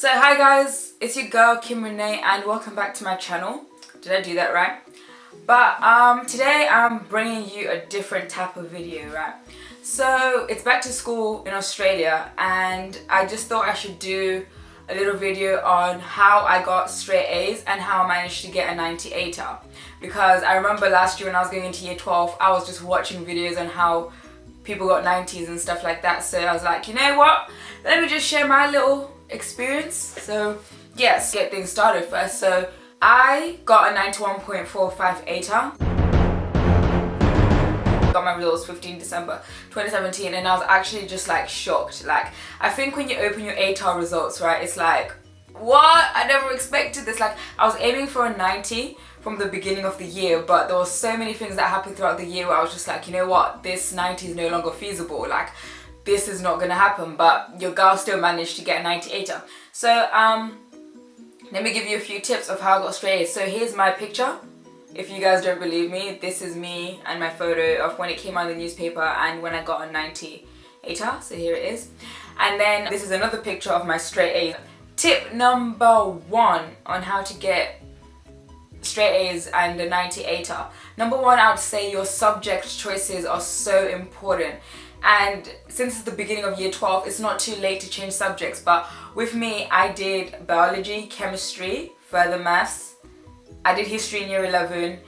So hi guys, it's your girl Kim Renee and welcome back to my channel. Did I do that right? But today I'm bringing you a different type of video, right? So it's back to school in Australia and I just thought I should do a little video on how I got straight A's and how I managed to get a 98er. Because I remember last year when I was going into year 12, I was just watching videos on how people got 90s and stuff like that. So I was like, you know what? Let me just share my little experience. So yes, get things started first. So I got a 91.45 ATAR. Got my results 15 December 2017 and I was actually just like shocked. Like, I think when you open your ATAR results, right, it's like, what? I never expected this. Like, I was aiming for a 90 from the beginning of the year, but there was so many things that happened throughout the year where I was just like, you know what, this 90 is no longer feasible. Like, this is not gonna happen, but your girl still managed to get a 98er. So let me give you a few tips of how I got straight A's. So here's my picture. If you guys don't believe me, this is me and my photo of when it came out in the newspaper and when I got a 98er. So here it is. And then this is another picture of my straight A's. Tip number 1 on how to get straight A's and a 98er. Number 1, I would say your subject choices are so important. And since it's the beginning of year 12, it's not too late to change subjects. But with me, I did biology, chemistry, further maths. I did history in year 11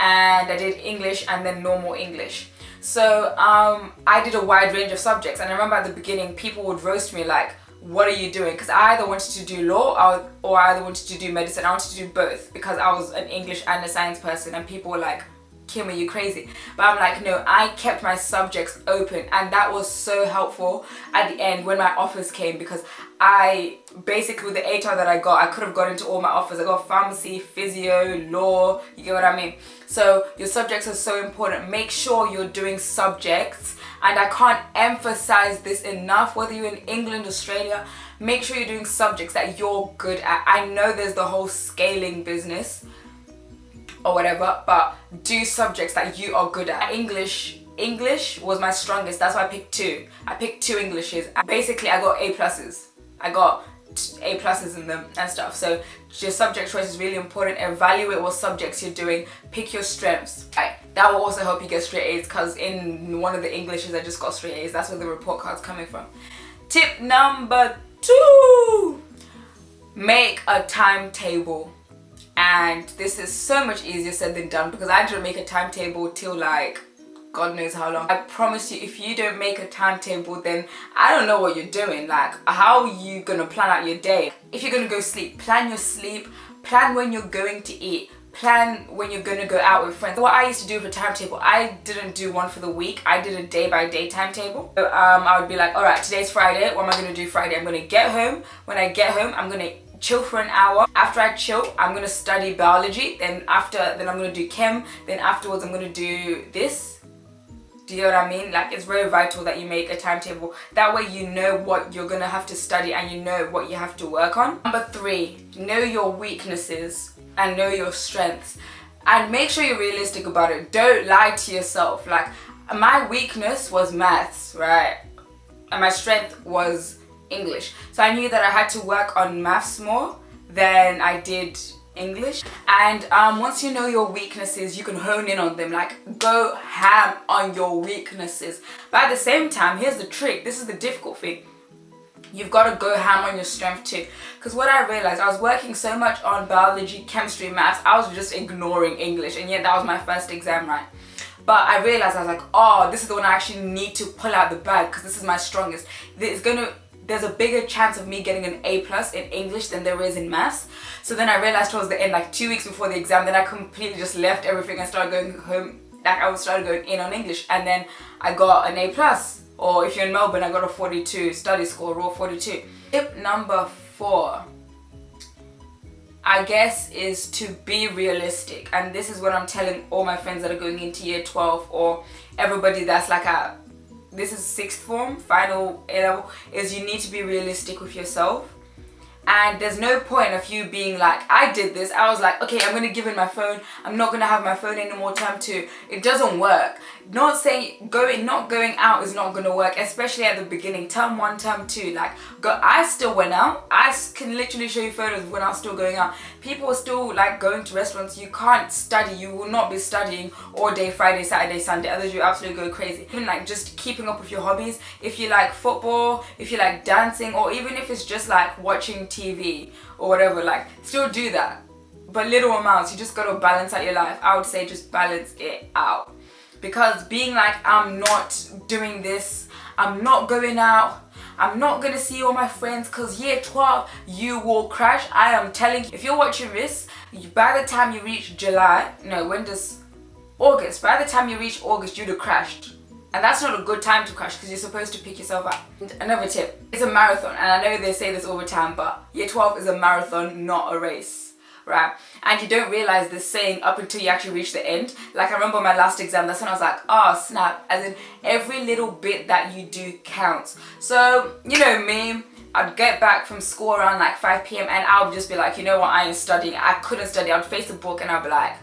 and I did English and then normal English. So I did a wide range of subjects. And I remember at the beginning, people would roast me like, what are you doing? Because I either wanted to do law or I either wanted to do medicine. I wanted to do both because I was an English and a science person and people were like, Kim, are you crazy? But I'm like, no, I kept my subjects open and that was so helpful at the end when my offers came, because I basically, with the ATAR that I got, I could have got into all my offers. I got pharmacy, physio, law, you get what I mean? So your subjects are so important. Make sure you're doing subjects, and I can't emphasize this enough, whether you're in England, Australia, make sure you're doing subjects that you're good at. I know there's the whole scaling business or whatever, but do subjects that you are good at. English was my strongest, that's why I picked 2. I picked 2 Englishes. Basically, I got A+. I got A+ in them and stuff. So your subject choice is really important. Evaluate what subjects you're doing. Pick your strengths. Right. That will also help you get straight A's, because in one of the Englishes I just got straight A's. That's where the report card's coming from. Tip number 2. Make a timetable. And this is so much easier said than done, because I didn't make a timetable till like God knows how long. I promise you, if you don't make a timetable, then I don't know what you're doing. Like, how are you gonna plan out your day? If you're gonna go sleep, plan your sleep, plan when you're going to eat, plan when you're gonna go out with friends. What I used to do with a timetable, I didn't do one for the week, I did a day-by-day timetable. So I would be like, all right, today's Friday, what am I gonna do Friday? I'm gonna get home. When I get home, I'm gonna chill for an hour. After I chill, I'm gonna study biology. Then I'm gonna do chem. Then afterwards, I'm gonna do this. Do you know what I mean? Like, it's very vital that you make a timetable. That way you know what you're gonna have to study and you know what you have to work on. Number 3, know your weaknesses and know your strengths. And make sure you're realistic about it. Don't lie to yourself. Like, my weakness was maths, right? And my strength was English. So I knew that I had to work on maths more than I did English. And once you know your weaknesses, you can hone in on them. Like, go ham on your weaknesses. But at the same time, here's the trick. This is the difficult thing. You've got to go ham on your strength too. Because what I realized, I was working so much on biology, chemistry, maths, I was just ignoring English. And yet that was my first exam, right? But I realized, I was like, oh, this is the one I actually need to pull out the bag, because this is my strongest. There's a bigger chance of me getting an A+ in English than there is in maths. So then I realized towards the end, like 2 weeks before the exam, then I completely just left everything and started going home. Like, I started going in on English, and then I got an A+. Or if you're in Melbourne, I got a 42 study score, raw 42. Tip number 4, I guess, is to be realistic. And this is what I'm telling all my friends that are going into year 12, or everybody that's like this is 6th form, final A-level, is you need to be realistic with yourself. And there's no point of you being like, I did this, I was like, okay, I'm gonna give in my phone, I'm not gonna have my phone anymore, term 2. It doesn't work. Not going out is not gonna work, especially at the beginning. Term 1, term 2, like I still went out. I can literally show you photos of when I was still going out. People were still like going to restaurants. You can't study. You will not be studying all day Friday, Saturday, Sunday. Otherwise you absolutely go crazy. Even like just keeping up with your hobbies. If you like football, if you like dancing, or even if it's just like watching TV or whatever, like still do that. But little amounts. You just gotta balance out your life. I would say just balance it out. Because being like, I'm not doing this, I'm not going out, I'm not gonna see all my friends, because year 12 you will crash. I am telling you, if you're watching this, by the time you reach August, by the time you reach August you'd have crashed. And that's not a good time to crash, because you're supposed to pick yourself up. Another tip, it's a marathon, and I know they say this all the time, but year 12 is a marathon, not a race. Right? And you don't realize this saying up until you actually reach the end. Like I remember my last exam, that's when I was like, oh snap, as in every little bit that you do counts. So, you know me, I'd get back from school around like 5 p.m. and I would just be like, you know what, I ain't studying. I couldn't study. I'd face the book and I'd be like,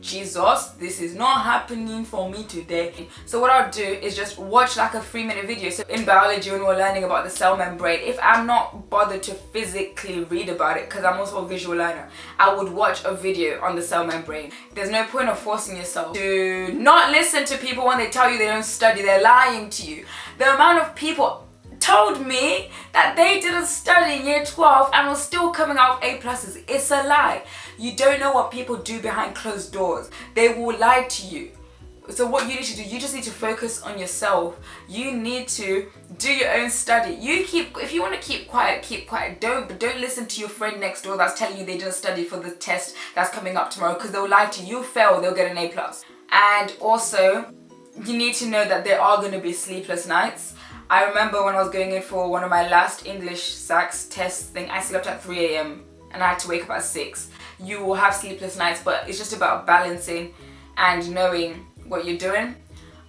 Jesus, this is not happening for me today. So what I'll do is just watch like a 3-minute video. So in biology, when we're learning about the cell membrane, if I'm not bothered to physically read about it, because I'm also a visual learner, I would watch a video on the cell membrane. There's no point of forcing yourself to not listen to people when they tell you they don't study. They're lying to you. The amount of people told me that they didn't study in year 12 and were still coming out with A+. It's a lie. You don't know what people do behind closed doors. They will lie to you. So what you need to do, you just need to focus on yourself. You need to do your own study. If you want to keep quiet, keep quiet. Don't listen to your friend next door that's telling you they didn't study for the test that's coming up tomorrow, because they'll lie to you. You fail, they'll get an A+. And also, you need to know that there are going to be sleepless nights. I remember when I was going in for one of my last English SACs tests thing, I slept at 3 a.m. and I had to wake up at 6. You will have sleepless nights, but it's just about balancing and knowing what you're doing.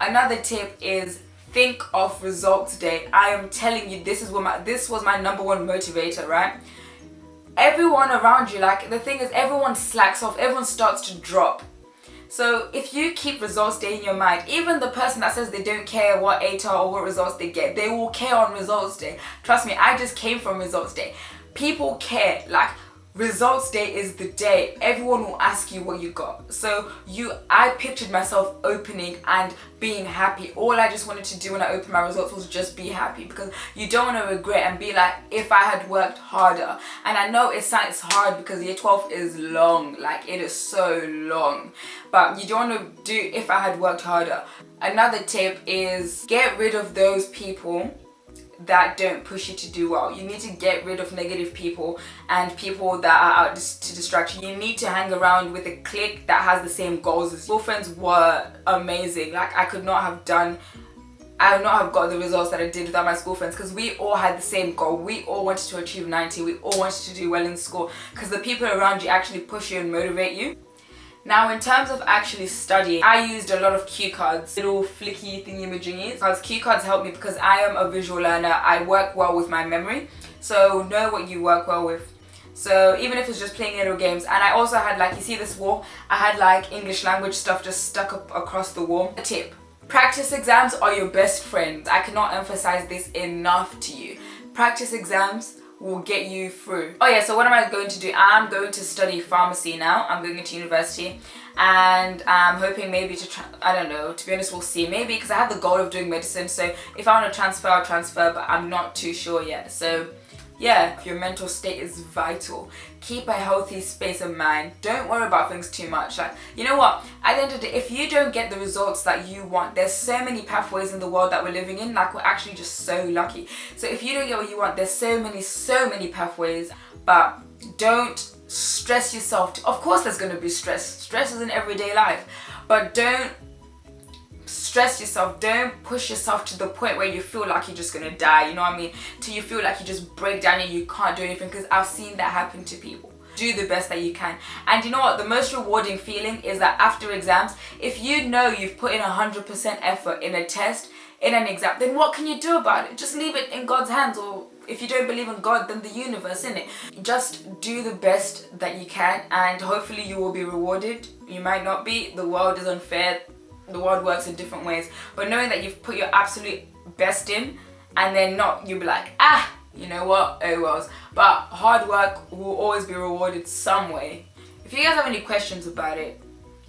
Another tip is think of results day. I am telling you, this was my number one motivator, right? Everyone around you, like the thing is, everyone slacks off, everyone starts to drop. So if you keep results day in your mind, even the person that says they don't care what ATAR or what results they get, they will care on results day. Trust me, I just came from results day. People care. Like, results day is the day everyone will ask you what you got. So I pictured myself opening and being happy. All I just wanted to do when I opened my results was just be happy, because you don't want to regret and be like, if I had worked harder. And I know it's hard because year 12 is long, like it is so long, but you don't want to do if I had worked harder. Another tip is get rid of those people that don't push you to do well. You need to get rid of negative people and people that are out to distract you. You need to hang around with a clique that has the same goals as you. School friends were amazing. Like I would not have got the results that I did without my school friends, because we all had the same goal. We all wanted to achieve 90. We all wanted to do well in school, because the people around you actually push you and motivate you. Now, in terms of actually studying, I used a lot of cue cards, little flicky thingy-majingies. Because cue cards help me because I am a visual learner. I work well with my memory. So know what you work well with. So even if it's just playing little games. And I also had, like, you see this wall? I had like English language stuff just stuck up across the wall. A tip: practice exams are your best friends. I cannot emphasize this enough to you. Practice exams will get you through. Oh yeah, so what am I going to do? I'm going to study pharmacy now. I'm going into university, and I'm hoping maybe to I don't know, to be honest, we'll see. Maybe, because I have the goal of doing medicine, so if I want to transfer, I'll transfer, but I'm not too sure yet. So yeah, your mental state is vital. Keep a healthy space of mind. Don't worry about things too much. Like, you know what? At the end of the day, if you don't get the results that you want, there's so many pathways in the world that we're living in. Like, we're actually just so lucky. So if you don't get what you want, there's so many pathways. But don't stress yourself. Of course there's going to be stress. Stress is in everyday life. But don't stress yourself. Don't push yourself to the point where you feel like you're just gonna die, you know what I mean? Till you feel like you just break down and you can't do anything, because I've seen that happen to people. Do the best that you can. And you know what? The most rewarding feeling is that after exams, if you know you've put in 100% effort in a test, in an exam, then what can you do about it? Just leave it in God's hands, or if you don't believe in God, then the universe, innit? Just do the best that you can, and hopefully you will be rewarded. You might not be. The world is unfair. the world works in different ways, but knowing that you've put your absolute best in, and then you'll be like, you know what, oh wells. But hard work will always be rewarded some way. If you guys have any questions about it,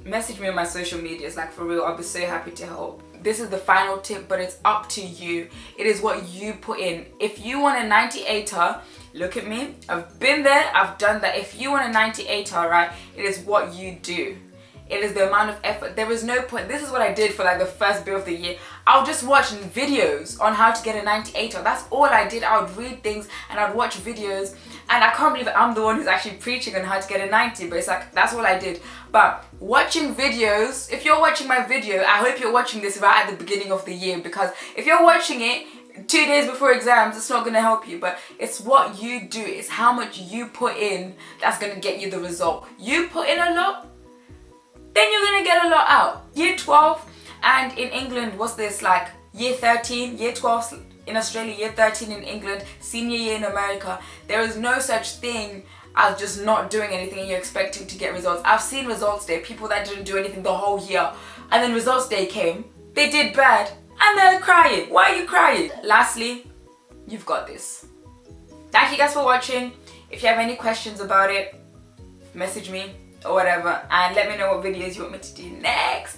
message me on my social medias, like for real, I'll be so happy to help. This is the final tip, but it's up to you. It is what you put in. If you want a 98er, look at me, I've been there, I've done that. If you want a 98er, right, it is what you do. It is the amount of effort. There is no point. This is what I did for like the first bit of the year. I'll just watch videos on how to get a 98er. That's all I did. I would read things and I'd watch videos, and I can't believe I'm the one who's actually preaching on how to get a 90, but it's like, that's all I did. But watching videos, if you're watching my video, I hope you're watching this right at the beginning of the year, because if you're watching it 2 days before exams, it's not going to help you. But it's what you do, it's how much you put in that's going to get you the result. You put in a lot, then you're going to get a lot out. Year 12, and in England, what's this, like year 13, year 12 in Australia, year 13 in England, senior year in America. There is no such thing as just not doing anything and you're expecting to get results. I've seen results day, people that didn't do anything the whole year, and then results day came, they did bad, and they're crying. Why are you crying? Lastly, you've got this. Thank you guys for watching. If you have any questions about it, message me or whatever, and let me know what videos you want me to do next.